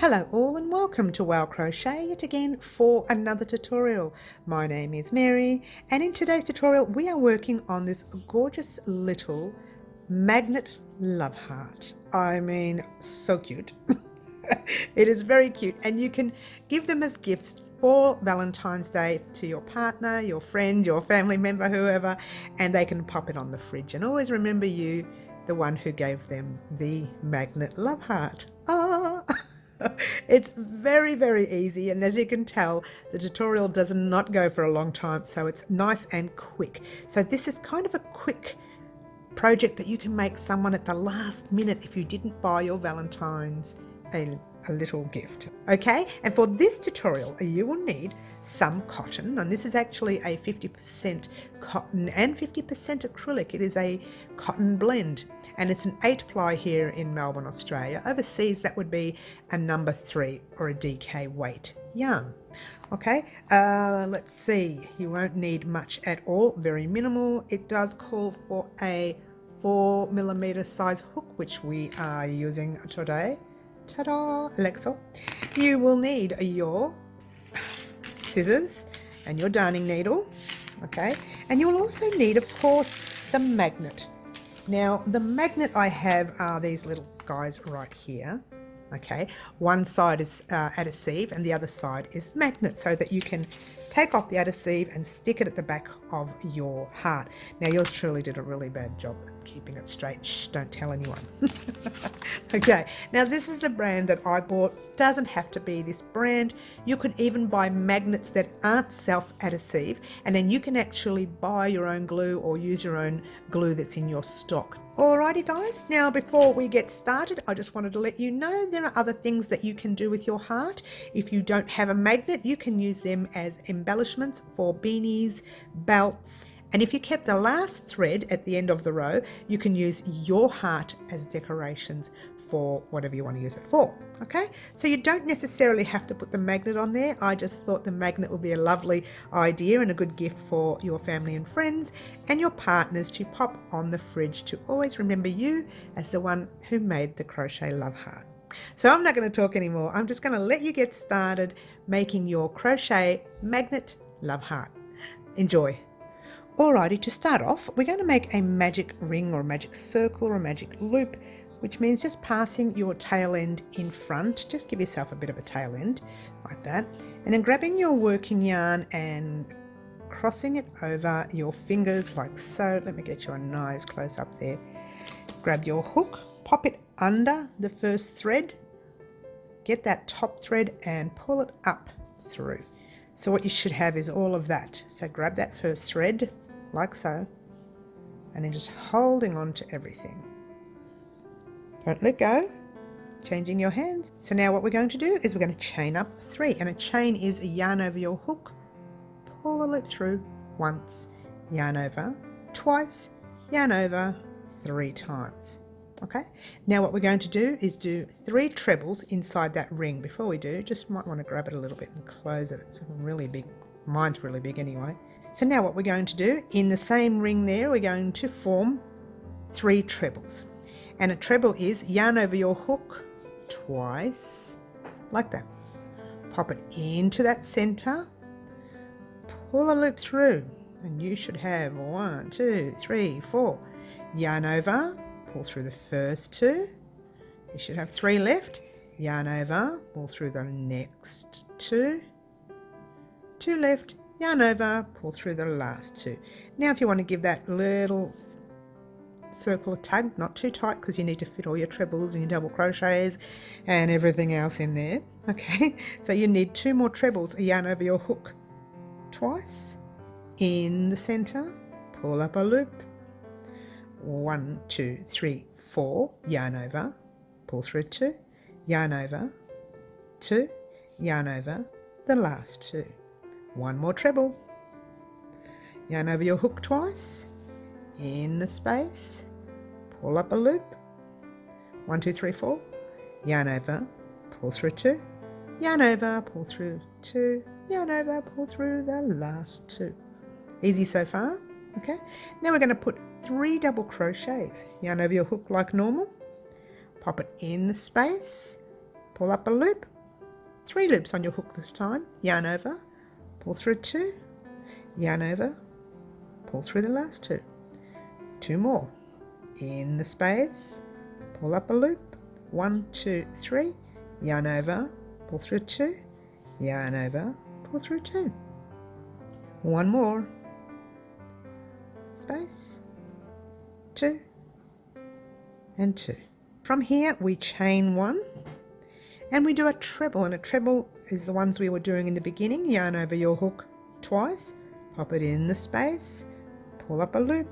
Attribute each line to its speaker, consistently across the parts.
Speaker 1: Hello all and welcome to Wow Crochet yet again for another tutorial. My name is Mary and in today's tutorial we are working on this gorgeous little magnet love heart. I mean, so cute. It is very cute and you can give them as gifts for Valentine's Day to your partner, your friend, your family member, whoever, and they can pop it on the fridge and always remember you, the one who gave them the magnet love heart. Ah! It's very easy, and as you can tell the tutorial does not go for a long time, so it's nice and quick. So this is kind of a quick project that you can make someone at the last minute if you didn't buy your Valentine's a little gift. Okay, and for this tutorial you will need some cotton, and this is actually a 50% cotton and 50% acrylic. It is a cotton blend and it's an 8-ply here in Melbourne, Australia. Overseas that would be a number 3 or a DK weight yarn. Okay, let's see, you won't need much at all, very minimal. It does call for a 4mm size hook, which we are using today. Ta-da, Alexa. You will need your scissors and your darning needle, okay, and you will also need, of course, the magnet. Now the magnet I have are these little guys right here. Okay, one side is adhesive and the other side is magnet, so that you can take off the adhesive and stick it at the back of your heart. Now yours truly did a really bad job at keeping it straight. Shh, don't tell anyone. Okay, now this is the brand that I bought. Doesn't have to be this brand. You could even buy magnets that aren't self-adhesive, and then you can actually buy your own glue or use your own glue that's in your stock. Alrighty guys, now before we get started, I just wanted to let you know there are other things that you can do with your heart. If you don't have a magnet, you can use them as embellishments for beanies, belts, and if you kept the last thread at the end of the row, you can use your heart as decorations for whatever you want to use it for. Okay, so you don't necessarily have to put the magnet on there. I just thought the magnet would be a lovely idea and a good gift for your family and friends and your partners to pop on the fridge to always remember you as the one who made the crochet love heart. So I'm not going to talk anymore. I'm just going to let you get started making your crochet magnet love heart. Enjoy. Alrighty, to start off, we're going to make a magic ring or a magic circle or a magic loop, which means just passing your tail end in front. Just give yourself a bit of a tail end like that, and then grabbing your working yarn and crossing it over your fingers like so. Let me get you a nice close up there. Grab your hook, pop it under the first thread, get that top thread and pull it up through. So what you should have is all of that. So grab that first thread like so, and then just holding on to everything. Don't let go, changing your hands. So now what we're going to do is we're going to chain up 3, and a chain is a yarn over your hook, pull the loop through once, yarn over twice, yarn over 3 times. Okay, now what we're going to do is do 3 trebles inside that ring. Before we do, just might want to grab it a little bit and close it. It's really big. Mine's really big anyway. So now what we're going to do, in the same ring there, we're going to form 3 trebles. And a treble is yarn over your hook twice, like that. Pop it into that center, pull a loop through, and you should have 1, 2, 3, 4. Yarn over, pull through the first 2. You should have 3 left. Yarn over, pull through the next 2. 2 left. Yarn over, pull through the last 2. Now if you want to give that little circle a tug, not too tight because you need to fit all your trebles and your double crochets and everything else in there. Okay, so you need 2 more trebles. A yarn over your hook twice, in the center, pull up a loop, 1, 2, 3, 4, yarn over, pull through 2, yarn over 2, yarn over the last 2. 1 more treble, yarn over your hook twice, in the space, pull up a loop, 1, 2, 3, 4, yarn over, pull through 2, yarn over, pull through 2, yarn over, pull through the last 2. Easy so far. Okay, now we're going to put 3 double crochets. Yarn over your hook like normal, pop it in the space, pull up a loop, 3 loops on your hook this time. Yarn over, pull through 2, yarn over, pull through the last 2. 2 more. In the space, pull up a loop. 1, 2, 3, yarn over, pull through 2, yarn over, pull through 2. 1 more. Space, 2 and 2. From here we chain 1 and we do a treble, and a treble is the ones we were doing in the beginning. Yarn over your hook twice, pop it in the space, pull up a loop.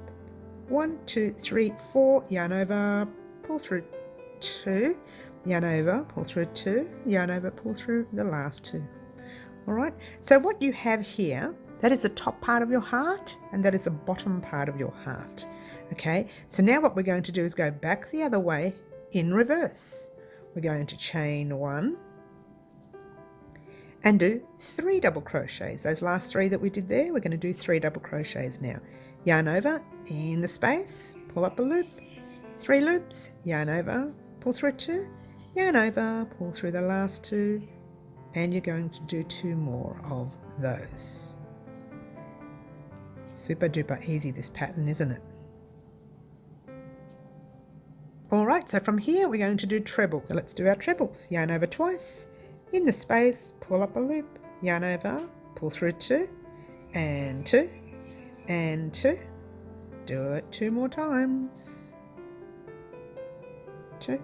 Speaker 1: 1, 2, 3, 4, yarn over, pull through 2, yarn over, pull through 2, yarn over, pull through the last 2. All right, so what you have here, that is the top part of your heart and that is the bottom part of your heart. Okay, so now what we're going to do is go back the other way in reverse. We're going to chain 1 and do 3 double crochets. Those last 3 that we did there, we're going to do 3 double crochets now. Yarn over in the space, pull up a loop, 3 loops, yarn over, pull through 2, yarn over, pull through the last 2, and you're going to do 2 more of those. Super duper easy, this pattern, isn't it? Alright, so from here we're going to do trebles. So let's do our trebles. Yarn over twice, in the space, pull up a loop, yarn over, pull through 2, and 2, and 2. Do it 2 more times. 2,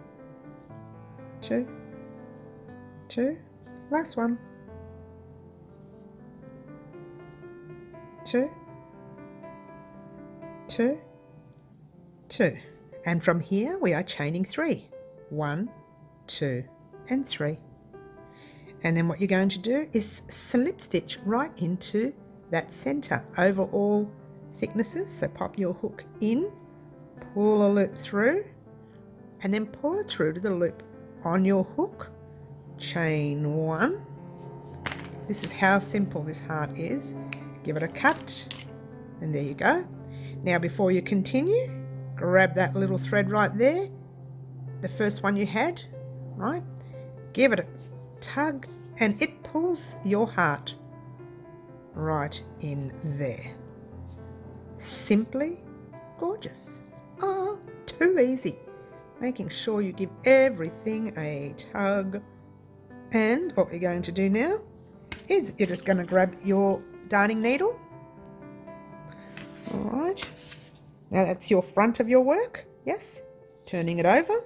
Speaker 1: 2, 2, last one. 2, 2, 2. And from here we are chaining 3. 1, 2, and 3. And then what you're going to do is slip stitch right into that center over all thicknesses. So pop your hook in, pull a loop through, and then pull it through to the loop on your hook. Chain 1. This is how simple this heart is. Give it a cut, and there you go. Now before you continue, grab that little thread right there, the first one you had, right? Give it a tug and it pulls your heart right in there. Simply gorgeous. Ah, too easy. Making sure you give everything a tug. And what we're going to do now is you're just going to grab your darning needle. All right. Now that's your front of your work. Yes. Turning it over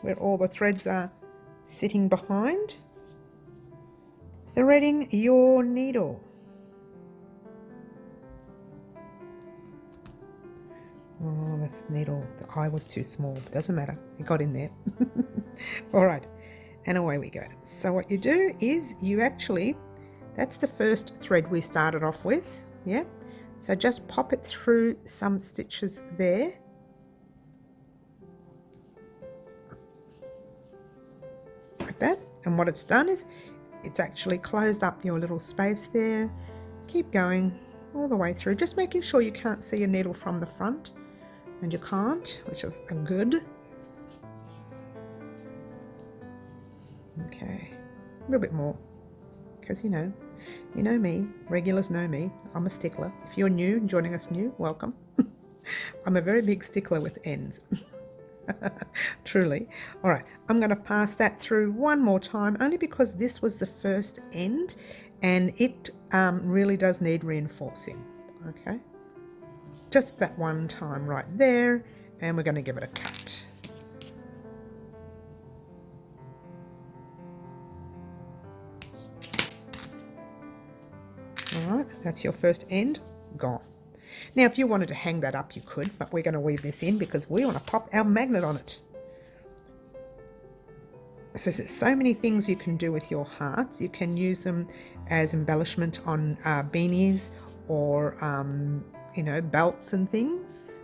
Speaker 1: where all the threads are sitting behind. Threading your needle. Oh, this needle, the eye was too small. Doesn't matter. It got in there. All right. And away we go. So what you do is you actually, that's the first thread we started off with. Yeah. So just pop it through some stitches there. Like that. And what it's done is it's actually closed up your little space there. Keep going all the way through, just making sure you can't see your needle from the front. And you can't, which is a good. Okay, a little bit more, because you know me, regulars know me, I'm a stickler. If you're new, joining us new, welcome. I'm a very big stickler with ends. Truly. All right, I'm going to pass that through one more time, only because this was the first end and it really does need reinforcing. Okay, just that one time right there, and we're going to give it a cut. All right, that's your first end gone. Now if you wanted to hang that up you could, but we're going to weave this in because we want to pop our magnet on it. So there's so many things you can do with your hearts. You can use them as embellishment on beanies or you know, belts and things,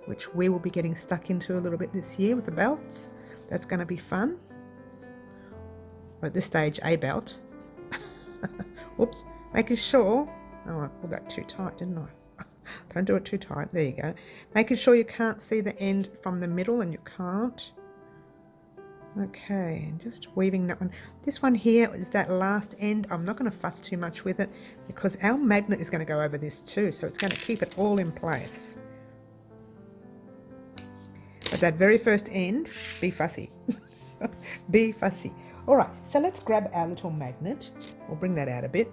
Speaker 1: which we will be getting stuck into a little bit this year with the belts. That's going to be fun. Or at this stage, a belt. Oops, making sure, oh, I pulled that too tight, didn't I? Don't do it too tight. There you go. Making sure you can't see the end from the middle, and you can't. Okay, and just weaving that one. This one here is that last end. I'm not going to fuss too much with it because our magnet is going to go over this too, so it's going to keep it all in place. But that very first end, be fussy. Be fussy. All right, so let's grab our little magnet. We'll bring that out a bit.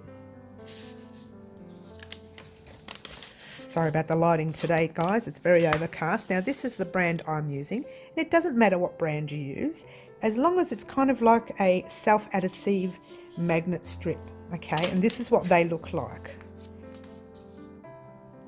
Speaker 1: Sorry about the lighting today, guys. It's very overcast. Now, this is the brand I'm using. And it doesn't matter what brand you use, as long as it's kind of like a self-adhesive magnet strip, okay? And this is what they look like.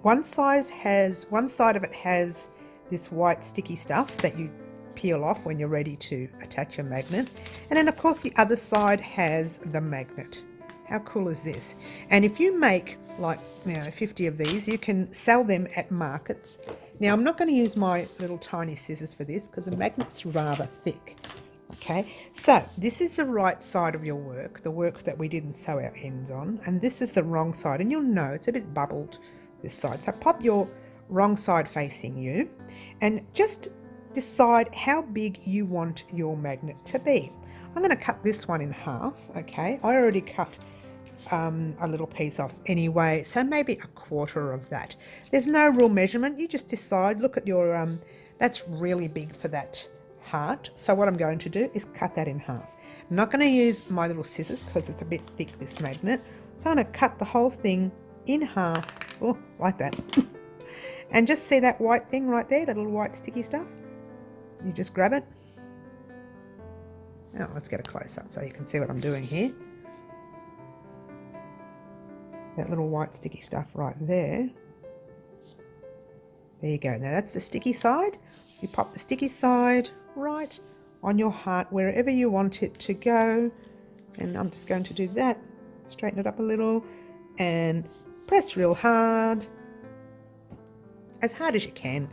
Speaker 1: One side of it has this white sticky stuff that you peel off when you're ready to attach your magnet. And then, of course, the other side has the magnet. How cool is this? And if you make like 50 of these, you can sell them at markets. Now, I'm not going to use my little tiny scissors for this because the magnet's rather thick. Okay, so this is the right side of your work, the work that we didn't sew our ends on, and this is the wrong side, and you'll know it's a bit bubbled this side. So pop your wrong side facing you and just decide how big you want your magnet to be. I'm going to cut this one in half. Okay, I already cut a little piece off anyway, so maybe a quarter of that. There's no real measurement, you just decide. Look at your that's really big for that heart, so what I'm going to do is cut that in half. I'm not going to use my little scissors because it's a bit thick, this magnet, so I'm going to cut the whole thing in half, like that. And just see that white thing right there, that little white sticky stuff? You just grab it. Now let's get a close up so you can see what I'm doing here. That little white sticky stuff right there. There you go. Now that's the sticky side. You pop the sticky side right on your heart wherever you want it to go. And I'm just going to do that. Straighten it up a little and press real hard. As hard as you can.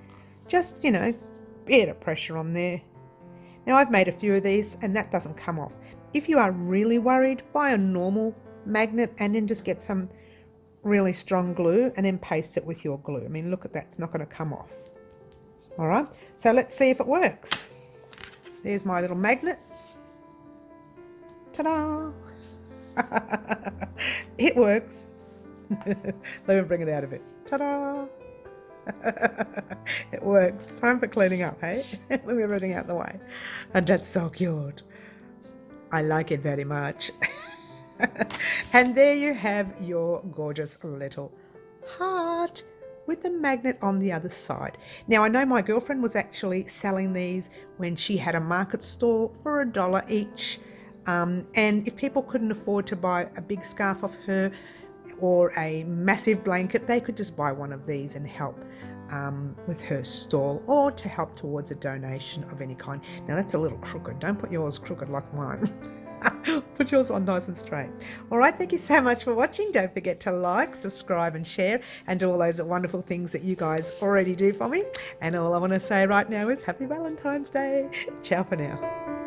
Speaker 1: Just, bit of pressure on there. Now I've made a few of these and that doesn't come off. If you are really worried, buy a normal magnet and then just get some really strong glue and then paste it with your glue. I mean, look at that, it's not going to come off. All right, so let's see if it works. There's my little magnet. Ta-da! It works. Let me bring it out a bit. Ta-da! It works. Time for cleaning up, hey? Let me everything out the way. And that's so cute. I like it very much. And there you have your gorgeous little heart with the magnet on the other side. Now, I know my girlfriend was actually selling these when she had a market stall for $1 each. And if people couldn't afford to buy a big scarf off her or a massive blanket, they could just buy one of these and help with her stall, or to help towards a donation of any kind. Now that's a little crooked. Don't put yours crooked like mine. Put yours on nice and straight. All right, thank you so much for watching. Don't forget to like, subscribe and share and do all those wonderful things that you guys already do for me. And all I want to say right now is happy Valentine's Day. Ciao for now.